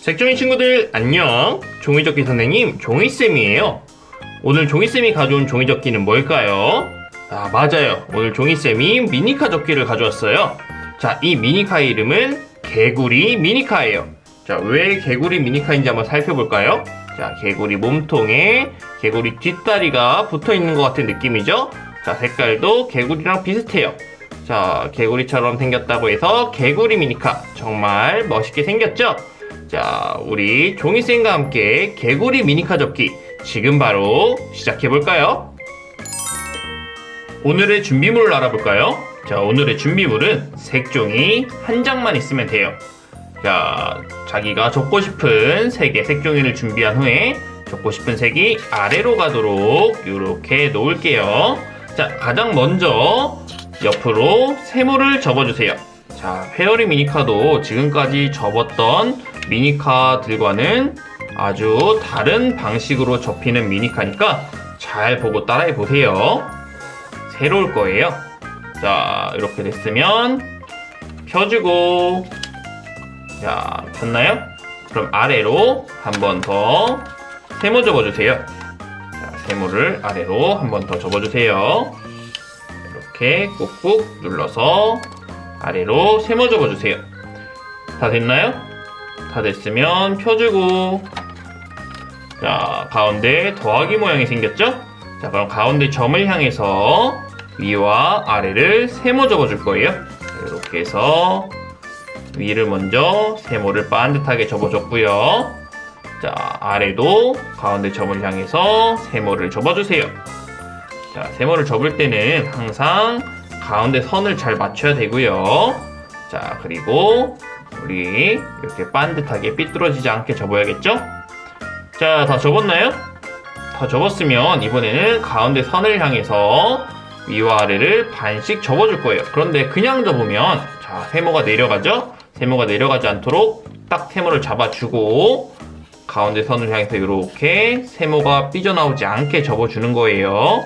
색종이 친구들 안녕. 종이접기 선생님 종이쌤이에요. 오늘 종이쌤이 가져온 종이접기는 뭘까요? 아, 맞아요. 오늘 종이쌤이 미니카 접기를 가져왔어요. 자, 이 미니카의 이름은 개구리 미니카예요. 자, 왜 개구리 미니카인지 한번 살펴볼까요? 자, 개구리 몸통에 개구리 뒷다리가 붙어있는 것 같은 느낌이죠? 자, 색깔도 개구리랑 비슷해요. 자, 개구리처럼 생겼다고 해서 개구리 미니카 정말 멋있게 생겼죠? 자, 우리 종이쌤과 함께 개구리 미니카 접기 지금 바로 시작해볼까요? 오늘의 준비물을 알아볼까요? 자, 오늘의 준비물은 색종이 한 장만 있으면 돼요. 자, 자기가 접고 싶은 색의 색종이를 준비한 후에 접고 싶은 색이 아래로 가도록 이렇게 놓을게요. 자, 가장 먼저 옆으로 세모를 접어주세요. 자, 페어리 미니카도 지금까지 접었던 미니카들과는 아주 다른 방식으로 접히는 미니카니까 잘 보고 따라해 보세요. 새로울 거예요. 자, 이렇게 됐으면 펴주고, 자, 폈나요? 그럼 아래로 한 번 더 세모 접어주세요. 자, 세모를 아래로 한 번 더 접어주세요. 이렇게 꾹꾹 눌러서 아래로 세모 접어주세요. 다 됐나요? 다 됐으면 펴주고, 자, 가운데 더하기 모양이 생겼죠? 자, 그럼 가운데 점을 향해서 위와 아래를 세모 접어줄 거예요. 이렇게 해서 위를 먼저 세모를 반듯하게 접어줬고요. 자, 아래도 가운데 점을 향해서 세모를 접어주세요. 자, 세모를 접을 때는 항상 가운데 선을 잘 맞춰야 되고요. 자, 그리고 우리 이렇게 반듯하게 삐뚤어지지 않게 접어야겠죠? 자, 다 접었나요? 다 접었으면 이번에는 가운데 선을 향해서 위와 아래를 반씩 접어줄 거예요. 그런데 그냥 접으면 자, 세모가 내려가죠? 세모가 내려가지 않도록 딱 세모를 잡아주고 가운데 선을 향해서 이렇게 세모가 삐져나오지 않게 접어주는 거예요.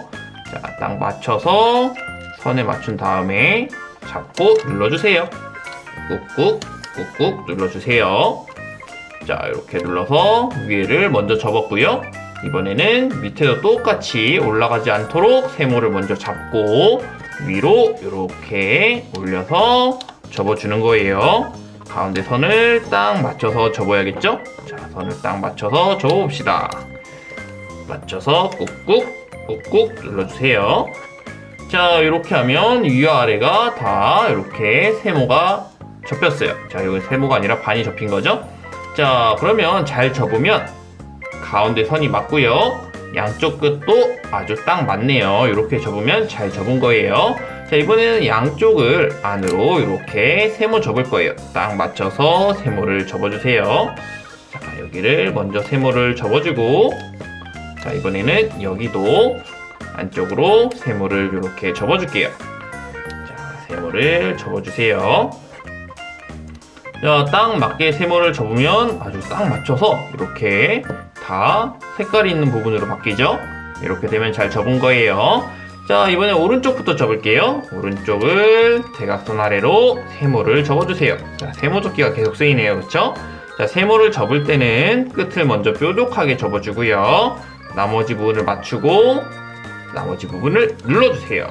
자, 딱 맞춰서 선에 맞춘 다음에 잡고 눌러주세요. 꾹꾹 꾹꾹 눌러주세요. 자, 이렇게 눌러서 위를 먼저 접었고요. 이번에는 밑에도 똑같이 올라가지 않도록 세모를 먼저 잡고 위로 이렇게 올려서 접어주는 거예요. 가운데 선을 딱 맞춰서 접어야겠죠? 자, 선을 딱 맞춰서 접어봅시다. 맞춰서 꾹꾹 꾹꾹 눌러주세요. 자, 이렇게 하면 위와 아래가 다 이렇게 세모가 접혔어요. 자, 여기 세모가 아니라 반이 접힌 거죠? 자, 그러면 잘 접으면 가운데 선이 맞고요. 양쪽 끝도 아주 딱 맞네요. 이렇게 접으면 잘 접은 거예요. 자, 이번에는 양쪽을 안으로 이렇게 세모 접을 거예요. 딱 맞춰서 세모를 접어주세요. 자, 여기를 먼저 세모를 접어주고, 자, 이번에는 여기도 안쪽으로 세모를 이렇게 접어줄게요. 자, 세모를 접어주세요. 자, 딱 맞게 세모를 접으면 아주 딱 맞춰서 이렇게 다 색깔이 있는 부분으로 바뀌죠? 이렇게 되면 잘 접은 거예요. 자, 이번에 오른쪽부터 접을게요. 오른쪽을 대각선 아래로 세모를 접어주세요. 자, 세모 접기가 계속 쓰이네요. 그쵸? 자, 세모를 접을 때는 끝을 먼저 뾰족하게 접어주고요. 나머지 부분을 맞추고 나머지 부분을 눌러주세요.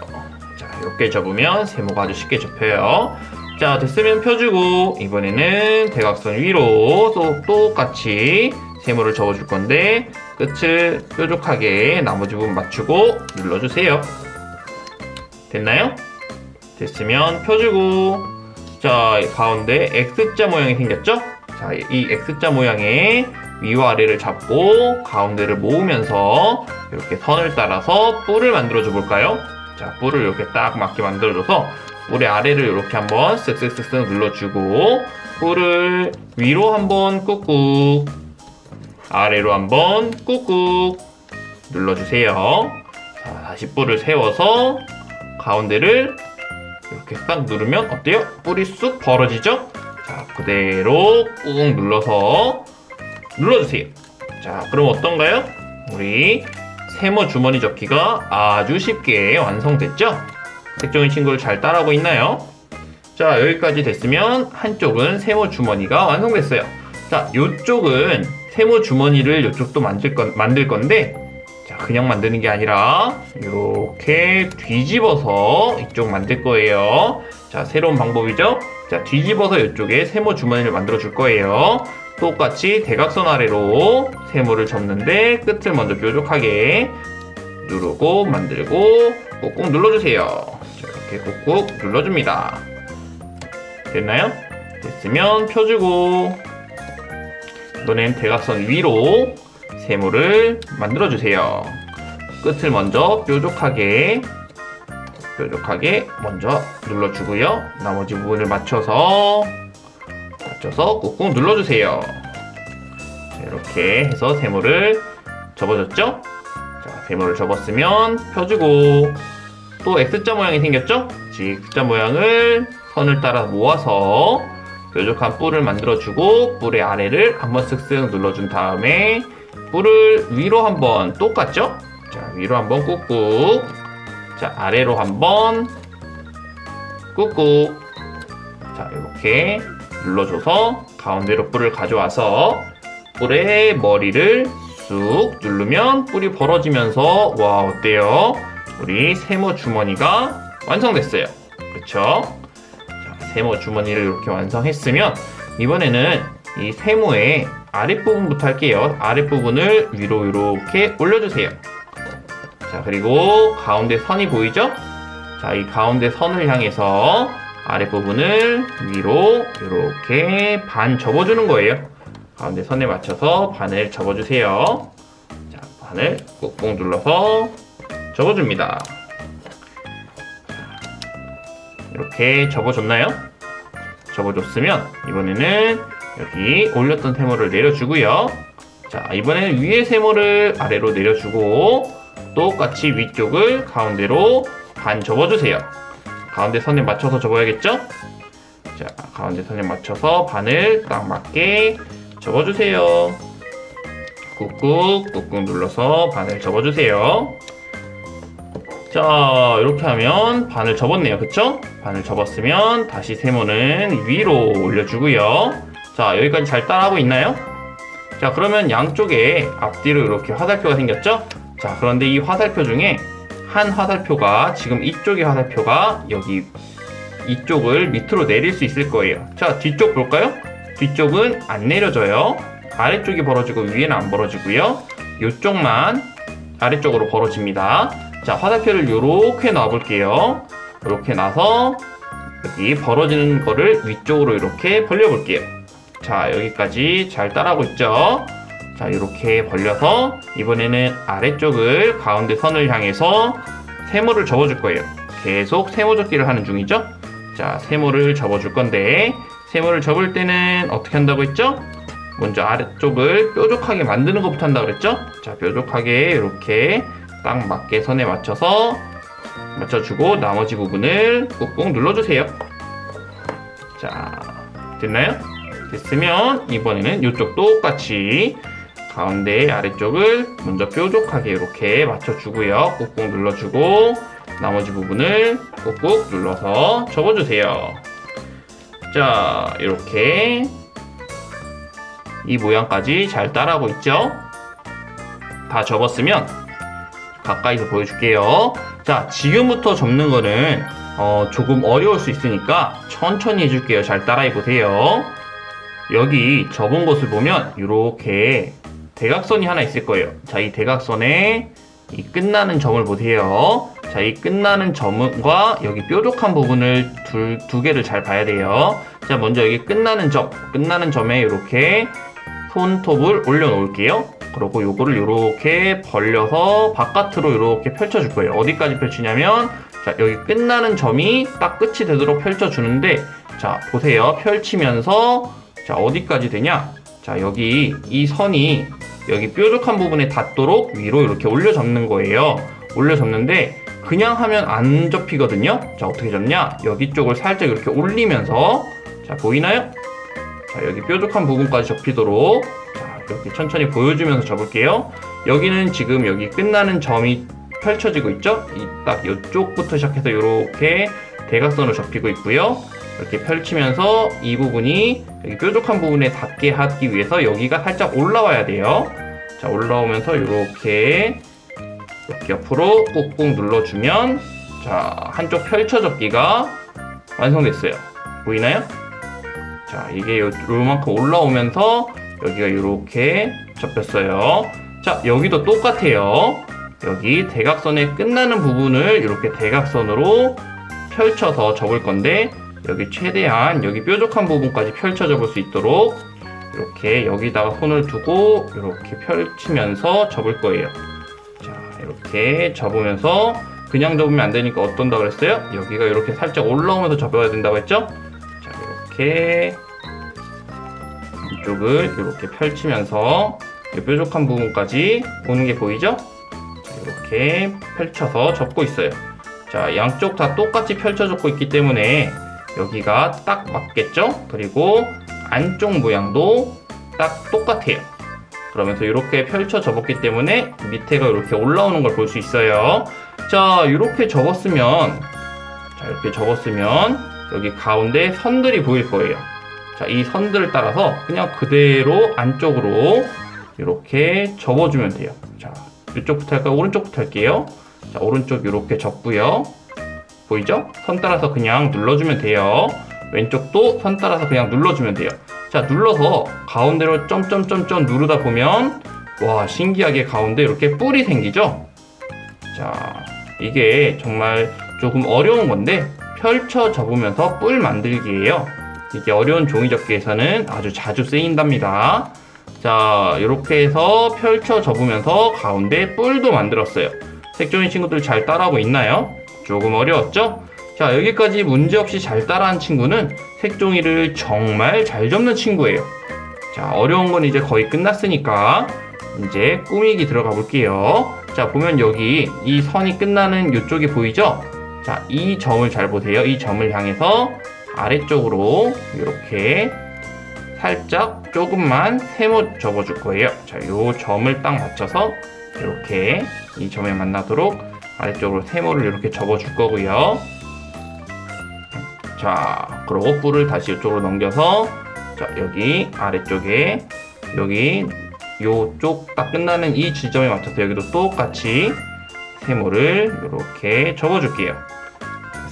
자, 이렇게 접으면 세모가 아주 쉽게 접혀요. 자, 됐으면 펴주고 이번에는 대각선 위로 또 똑같이 세모를 접어줄 건데 끝을 뾰족하게 나머지 부분 맞추고 눌러주세요. 됐나요? 됐으면 펴주고, 자, 가운데 X자 모양이 생겼죠? 자, 이 X자 모양에 위와 아래를 잡고 가운데를 모으면서 이렇게 선을 따라서 뿔을 만들어 줘 볼까요? 자, 뿔을 이렇게 딱 맞게 만들어줘서 뿔의 아래를 이렇게 한번 쓱쓱쓱쓱 눌러주고 뿔을 위로 한번 꾹꾹 아래로 한번 꾹꾹 눌러주세요. 자, 다시 뿔을 세워서 가운데를 이렇게 딱 누르면 어때요? 뿔이 쑥 벌어지죠? 자, 그대로 꾹 눌러서 눌러주세요. 자, 그럼 어떤가요? 우리 세모 주머니 접기가 아주 쉽게 완성됐죠? 색종이 친구를 잘 따라하고 있나요? 자, 여기까지 됐으면 한쪽은 세모 주머니가 완성됐어요. 자, 요쪽은 세모 주머니를 요쪽도 만들 건데, 자, 그냥 만드는 게 아니라 이렇게 뒤집어서 이쪽 만들 거예요. 자, 새로운 방법이죠? 자, 뒤집어서 이쪽에 세모 주머니를 만들어 줄 거예요. 똑같이 대각선 아래로 세모를 접는데 끝을 먼저 뾰족하게 누르고 만들고 꾹꾹 눌러주세요. 자, 이렇게 꾹꾹 눌러줍니다. 됐나요? 됐으면 펴주고 이번엔 대각선 위로 세모를 만들어주세요. 끝을 먼저 뾰족하게 먼저 눌러주고요. 나머지 부분을 맞춰서 꾹꾹 눌러주세요. 자, 이렇게 해서 세모를 접어줬죠? 자, 세모를 접었으면 펴주고 또 X자 모양이 생겼죠? X자 모양을 선을 따라 모아서 뾰족한 뿔을 만들어주고 뿔의 아래를 한번 쓱쓱 눌러준 다음에 뿔을 위로 한번 똑같죠? 자, 위로 한번 꾹꾹, 자, 아래로 한번 꾹꾹. 자, 이렇게 눌러줘서 가운데로 뿔을 가져와서 뿔의 머리를 쑥 누르면 뿔이 벌어지면서 와, 어때요? 우리 세모 주머니가 완성됐어요. 그쵸? 자, 세모 주머니를 이렇게 완성했으면 이번에는 이 세모의 아랫부분부터 할게요. 아랫부분을 위로 이렇게 올려주세요. 자, 그리고 가운데 선이 보이죠? 자, 이 가운데 선을 향해서 아랫부분을 위로 이렇게 반 접어주는 거예요. 가운데 선에 맞춰서 반을 접어주세요. 자, 반을 꾹꾹 눌러서 접어줍니다. 이렇게 접어줬나요? 접어줬으면 이번에는 여기 올렸던 세모를 내려주고요. 자, 이번에는 위에 세모를 아래로 내려주고 똑같이 위쪽을 가운데로 반 접어주세요. 가운데 선에 맞춰서 접어야겠죠? 자, 가운데 선에 맞춰서 반을 딱 맞게 접어주세요. 꾹꾹 눌러서 반을 접어주세요. 자, 이렇게 하면 반을 접었네요. 그쵸? 반을 접었으면 다시 세모는 위로 올려주고요. 자, 여기까지 잘 따라하고 있나요? 자, 그러면 양쪽에 앞뒤로 이렇게 화살표가 생겼죠? 자, 그런데 이 화살표 중에 한 화살표가 지금 이쪽의 화살표가 여기 이쪽을 밑으로 내릴 수 있을 거예요. 자, 뒤쪽 볼까요? 뒤쪽은 안 내려져요. 아래쪽이 벌어지고 위에는 안 벌어지고요. 이쪽만 아래쪽으로 벌어집니다. 자, 화살표를 이렇게 놔 볼게요. 이렇게 놔서 여기 벌어지는 거를 위쪽으로 이렇게 벌려 볼게요. 자, 여기까지 잘 따라하고 있죠? 자, 이렇게 벌려서 이번에는 아래쪽을 가운데 선을 향해서 세모를 접어줄 거예요. 계속 세모 접기를 하는 중이죠? 자, 세모를 접어줄 건데 세모를 접을 때는 어떻게 한다고 했죠? 먼저 아래쪽을 뾰족하게 만드는 것부터 한다고 그랬죠? 자, 뾰족하게 이렇게 딱 맞게 선에 맞춰서 맞춰주고 나머지 부분을 꾹꾹 눌러주세요. 자, 됐나요? 됐으면 이번에는 이쪽 똑같이 가운데 아래쪽을 먼저 뾰족하게 이렇게 맞춰주고요. 꾹꾹 눌러주고 나머지 부분을 꾹꾹 눌러서 접어주세요. 자, 이렇게 이 모양까지 잘 따라하고 있죠? 다 접었으면 가까이서 보여줄게요. 자, 지금부터 접는 거는 조금 어려울 수 있으니까 천천히 해줄게요. 잘 따라해보세요. 여기 접은 것을 보면 이렇게 대각선이 하나 있을 거예요. 자, 이 대각선에 이 끝나는 점을 보세요. 자, 이 끝나는 점과 여기 뾰족한 부분을 두 개를 잘 봐야 돼요. 자, 먼저 여기 끝나는 점에 이렇게 손톱을 올려 놓을게요. 그리고 요거를 이렇게 벌려서 바깥으로 이렇게 펼쳐줄 거예요. 어디까지 펼치냐면, 자, 여기 끝나는 점이 딱 끝이 되도록 펼쳐주는데, 자, 보세요. 펼치면서, 자, 어디까지 되냐? 자, 여기 이 선이 여기 뾰족한 부분에 닿도록 위로 이렇게 올려 접는 거예요. 올려 접는데 그냥 하면 안 접히거든요. 자, 어떻게 접냐? 여기 쪽을 살짝 이렇게 올리면서, 자, 보이나요? 자, 여기 뾰족한 부분까지 접히도록, 자, 이렇게 천천히 보여주면서 접을게요. 여기는 지금 여기 끝나는 점이 펼쳐지고 있죠? 딱 이쪽부터 시작해서 이렇게 대각선으로 접히고 있고요. 이렇게 펼치면서 이 부분이 여기 뾰족한 부분에 닿게 하기 위해서 여기가 살짝 올라와야 돼요. 자, 올라오면서 이렇게 옆으로 꾹꾹 눌러주면 자, 한쪽 펼쳐 접기가 완성됐어요. 보이나요? 자, 이게 요만큼 올라오면서 여기가 이렇게 접혔어요. 자, 여기도 똑같아요. 여기 대각선에 끝나는 부분을 이렇게 대각선으로 펼쳐서 접을 건데 여기 최대한 여기 뾰족한 부분까지 펼쳐 접을 수 있도록 이렇게 여기다가 손을 두고 이렇게 펼치면서 접을 거예요. 자, 이렇게 접으면서 그냥 접으면 안 되니까 어떤다 그랬어요? 여기가 이렇게 살짝 올라오면서 접어야 된다고 했죠? 자, 이렇게 이쪽을 이렇게 펼치면서 뾰족한 부분까지 오는 게 보이죠? 자, 이렇게 펼쳐서 접고 있어요. 자, 양쪽 다 똑같이 펼쳐 접고 있기 때문에 여기가 딱 맞겠죠? 그리고 안쪽 모양도 딱 똑같아요. 그러면서 이렇게 펼쳐 접었기 때문에 밑에가 이렇게 올라오는 걸 볼 수 있어요. 자, 이렇게 접었으면 여기 가운데 선들이 보일 거예요. 자, 이 선들을 따라서 그냥 그대로 안쪽으로 이렇게 접어주면 돼요. 자, 이쪽부터 할까요? 오른쪽부터 할게요. 자, 오른쪽 이렇게 접고요. 보이죠? 선 따라서 그냥 눌러주면 돼요. 왼쪽도 선 따라서 그냥 눌러주면 돼요. 자, 눌러서 가운데로 점점점점 누르다 보면 와, 신기하게 가운데 이렇게 뿔이 생기죠? 자, 이게 정말 조금 어려운 건데 펼쳐 접으면서 뿔 만들기예요. 이게 어려운 종이접기에서는 아주 자주 쓰인답니다. 자, 이렇게 해서 펼쳐 접으면서 가운데 뿔도 만들었어요. 색종이 친구들 잘 따라하고 있나요? 조금 어려웠죠? 자, 여기까지 문제없이 잘 따라한 친구는 색종이를 정말 잘 접는 친구예요. 자, 어려운 건 이제 거의 끝났으니까 이제 꾸미기 들어가 볼게요. 자, 보면 여기 이 선이 끝나는 이쪽이 보이죠? 자, 이 점을 잘 보세요. 이 점을 향해서 아래쪽으로 이렇게 살짝 조금만 세모 접어줄 거예요. 자, 요 점을 딱 맞춰서 이렇게 이 점에 만나도록 아래쪽으로 세모를 이렇게 접어줄 거고요. 자, 그리고 뿔을 다시 이쪽으로 넘겨서 자, 여기 아래쪽에 여기 요쪽 딱 끝나는 이 지점에 맞춰서 여기도 똑같이 세모를 이렇게 접어줄게요.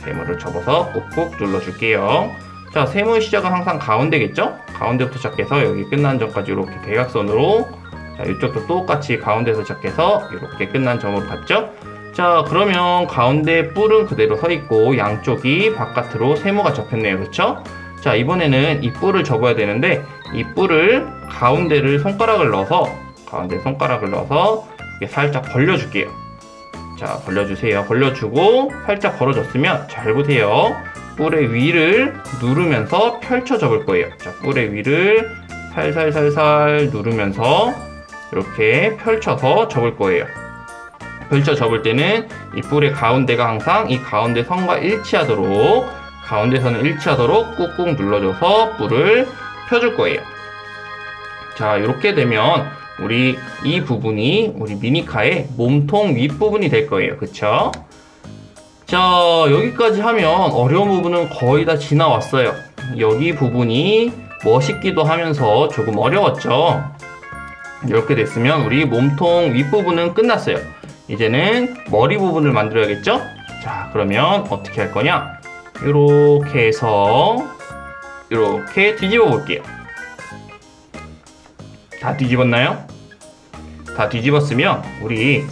세모를 접어서 꾹꾹 눌러줄게요. 자, 세모의 시작은 항상 가운데겠죠? 가운데부터 시작해서 여기 끝난 점까지 이렇게 대각선으로 자, 이쪽도 똑같이 가운데서 시작해서 이렇게 끝난 점으로 갔죠? 자, 그러면 가운데 뿔은 그대로 서 있고 양쪽이 바깥으로 세모가 접혔네요. 그렇죠? 자, 이번에는 이 뿔을 접어야 되는데 이 뿔을 가운데 손가락을 넣어서 이렇게 살짝 벌려줄게요. 자, 벌려주세요. 벌려주고 살짝 벌어졌으면 잘 보세요. 뿔의 위를 누르면서 펼쳐 접을 거예요. 자, 뿔의 위를 살살살살 누르면서 이렇게 펼쳐서 접을 거예요. 펼쳐 접을 때는 이 뿔의 가운데가 항상 이 가운데 선과 일치하도록 가운데 선을 일치하도록 꾹꾹 눌러줘서 뿔을 펴줄 거예요. 자, 이렇게 되면 우리 이 부분이 우리 미니카의 몸통 윗부분이 될 거예요. 그쵸? 자, 여기까지 하면 어려운 부분은 거의 다 지나왔어요. 여기 부분이 멋있기도 하면서 조금 어려웠죠? 이렇게 됐으면 우리 몸통 윗부분은 끝났어요. 이제는 머리 부분을 만들어야겠죠? 자, 그러면 어떻게 할 거냐? 이렇게 해서 이렇게 뒤집어 볼게요. 다 뒤집었나요? 다 뒤집었으면 우리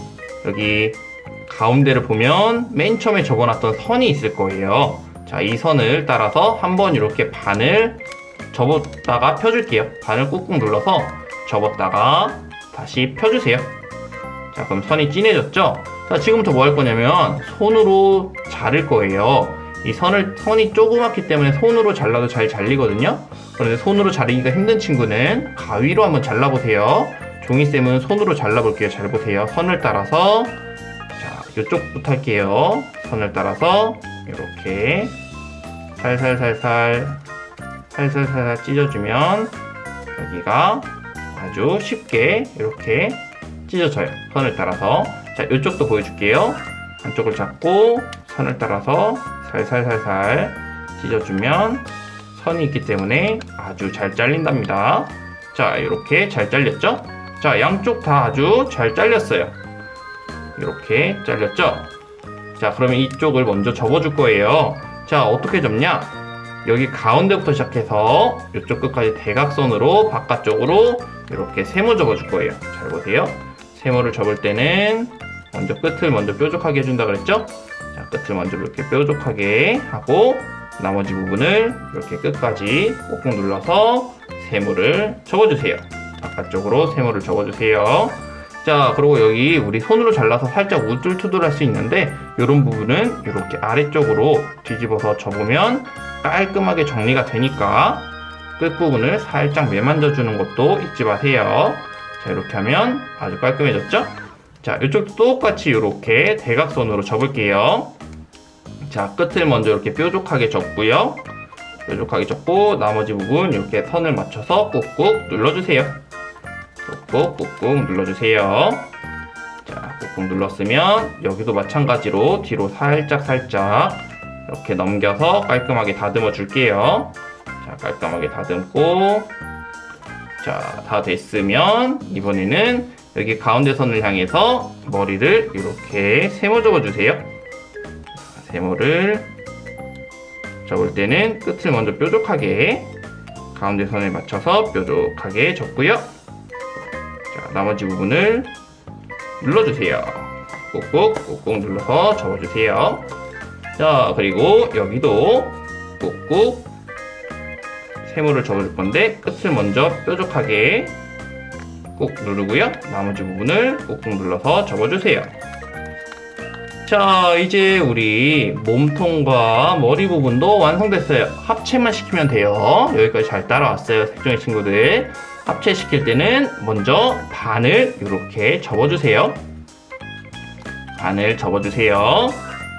여기 가운데를 보면 맨 처음에 접어놨던 선이 있을 거예요. 자, 이 선을 따라서 한번 이렇게 반을 접었다가 펴줄게요. 반을 꾹꾹 눌러서 접었다가 다시 펴주세요. 자, 그럼 선이 진해졌죠? 자, 지금부터 뭐 할 거냐면 손으로 자를 거예요. 이 선이 조그맣기 때문에 손으로 잘라도 잘 잘리거든요. 그런데 손으로 자르기가 힘든 친구는 가위로 한번 잘라보세요. 종이쌤은 손으로 잘라볼게요. 잘 보세요. 선을 따라서 자, 이쪽부터 할게요. 선을 따라서 이렇게 살살살살 찢어주면 여기가 아주 쉽게 이렇게 찢어져요. 선을 따라서. 자, 이쪽도 보여줄게요. 한쪽을 잡고 선을 따라서 살살살살 찢어주면 선이 있기 때문에 아주 잘 잘린답니다. 자, 이렇게 잘 잘렸죠? 자, 양쪽 다 아주 잘 잘렸어요. 이렇게 잘렸죠? 자, 그러면 이쪽을 먼저 접어줄 거예요. 자, 어떻게 접냐? 여기 가운데부터 시작해서 이쪽 끝까지 대각선으로 바깥쪽으로 이렇게 세모 접어줄 거예요. 잘 보세요. 세모를 접을 때는 먼저 끝을 먼저 뾰족하게 해준다 그랬죠? 자, 끝을 먼저 이렇게 뾰족하게 하고 나머지 부분을 이렇게 끝까지 꾹꾹 눌러서 세모를 접어주세요. 바깥쪽으로 세모를 접어주세요. 자, 그리고 여기 우리 손으로 잘라서 살짝 우둘투둘 할 수 있는데 이런 부분은 이렇게 아래쪽으로 뒤집어서 접으면 깔끔하게 정리가 되니까 끝부분을 살짝 매만져 주는 것도 잊지 마세요. 자, 이렇게 하면 아주 깔끔해졌죠? 자, 이쪽도 똑같이 이렇게 대각선으로 접을게요. 자, 끝을 먼저 이렇게 뾰족하게 접고요. 뾰족하게 접고 나머지 부분 이렇게 선을 맞춰서 꾹꾹 눌러주세요. 꾹꾹 눌러주세요. 자, 꾹꾹 눌렀으면 여기도 마찬가지로 뒤로 살짝 이렇게 넘겨서 깔끔하게 다듬어 줄게요. 자, 깔끔하게 다듬고, 자, 다 됐으면 이번에는 여기 가운데 선을 향해서 머리를 이렇게 세모 접어주세요. 세모를 접을 때는 끝을 먼저 뾰족하게 가운데 선에 맞춰서 뾰족하게 접고요. 자, 나머지 부분을 눌러주세요. 꾹꾹 눌러서 접어주세요. 자, 그리고 여기도 꾹꾹 세모를 접어줄 건데 끝을 먼저 뾰족하게 꾹 누르고요. 나머지 부분을 꾹꾹 눌러서 접어주세요. 자, 이제 우리 몸통과 머리 부분도 완성됐어요. 합체만 시키면 돼요. 여기까지 잘 따라왔어요, 색종이 친구들. 합체시킬 때는 먼저 반을 이렇게 접어주세요. 반을 접어주세요.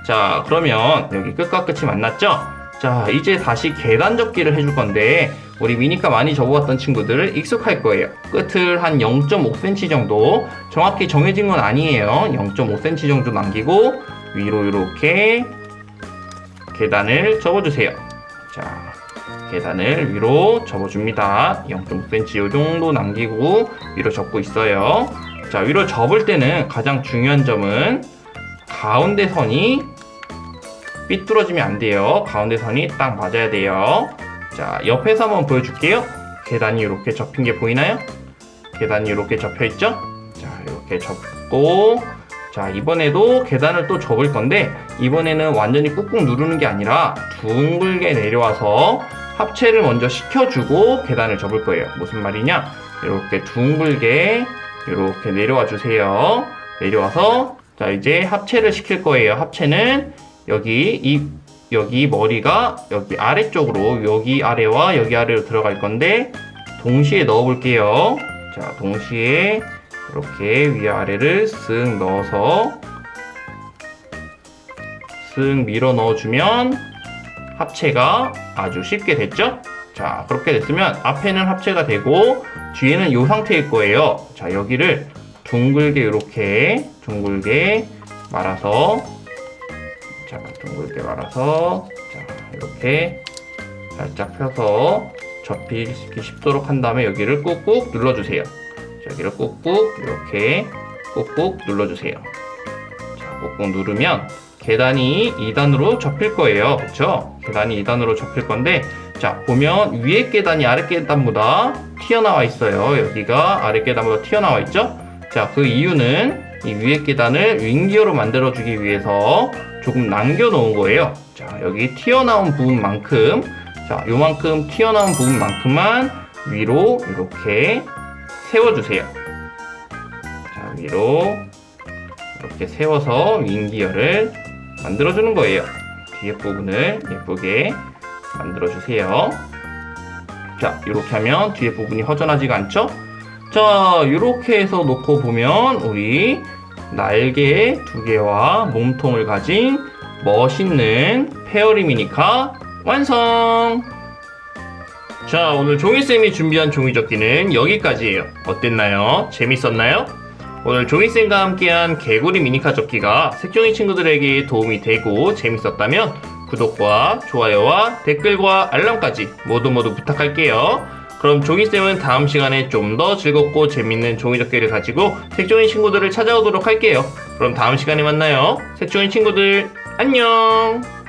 자, 그러면 여기 끝과 끝이 만났죠? 자, 이제 다시 계단 접기를 해줄 건데 우리 미니카 많이 접어봤던 친구들은 익숙할 거예요. 끝을 한 0.5cm 정도, 정확히 정해진 건 아니에요. 0.5cm 정도 남기고 위로 이렇게 계단을 접어주세요. 자, 계단을 위로 접어줍니다. 0.5cm 이 정도 남기고 위로 접고 있어요. 자, 위로 접을 때는 가장 중요한 점은 가운데 선이 삐뚤어지면 안 돼요. 가운데 선이 딱 맞아야 돼요. 자, 옆에서 한번 보여줄게요. 계단이 이렇게 접힌 게 보이나요? 계단이 이렇게 접혀 있죠? 자, 이렇게 접고, 자, 이번에도 계단을 또 접을 건데 이번에는 완전히 꾹꾹 누르는 게 아니라 둥글게 내려와서 합체를 먼저 시켜주고 계단을 접을 거예요. 무슨 말이냐? 이렇게 둥글게 이렇게 내려와 주세요. 내려와서 자, 이제 합체를 시킬 거예요. 합체는 여기 머리가 여기 아래쪽으로 여기 아래와 여기 아래로 들어갈 건데 동시에 넣어 볼게요. 자, 동시에 이렇게 위아래를 쓱 넣어서 쓱 밀어 넣어주면 합체가 아주 쉽게 됐죠? 자, 그렇게 됐으면 앞에는 합체가 되고 뒤에는 이 상태일 거예요. 자, 여기를 둥글게 이렇게 둥글게 말아서 자, 이렇게 살짝 펴서 접히기 쉽도록 한 다음에 여기를 꾹꾹 눌러주세요. 자, 여기를 꾹꾹 이렇게 꾹꾹 눌러주세요. 자, 꾹꾹 누르면 계단이 2단으로 접힐 거예요. 그쵸? 계단이 2단으로 접힐 건데 자, 보면 위에 계단이 아래 계단보다 튀어나와 있어요. 여기가 아래 계단보다 튀어나와 있죠? 자, 그 이유는 이 위에 계단을 윙기어로 만들어주기 위해서 조금 남겨놓은 거예요. 자, 여기 튀어나온 부분만큼, 자, 요만큼 튀어나온 부분만큼만 위로 이렇게 세워주세요. 자, 위로 이렇게 세워서 윙기어를 만들어주는 거예요. 뒤에 부분을 예쁘게 만들어주세요. 자, 이렇게 하면 뒤에 부분이 허전하지가 않죠? 자, 이렇게 해서 놓고 보면 우리 날개 2개와 몸통을 가진 멋있는 페어리 미니카 완성! 자, 오늘 종이쌤이 준비한 종이접기는 여기까지예요. 어땠나요? 재밌었나요? 오늘 종이쌤과 함께한 개구리 미니카 접기가 색종이 친구들에게 도움이 되고 재밌었다면 구독과 좋아요와 댓글과 알람까지 모두 부탁할게요. 그럼 종이쌤은 다음 시간에 좀 더 즐겁고 재밌는 종이접기를 가지고 색종이 친구들을 찾아오도록 할게요. 그럼 다음 시간에 만나요. 색종이 친구들 안녕.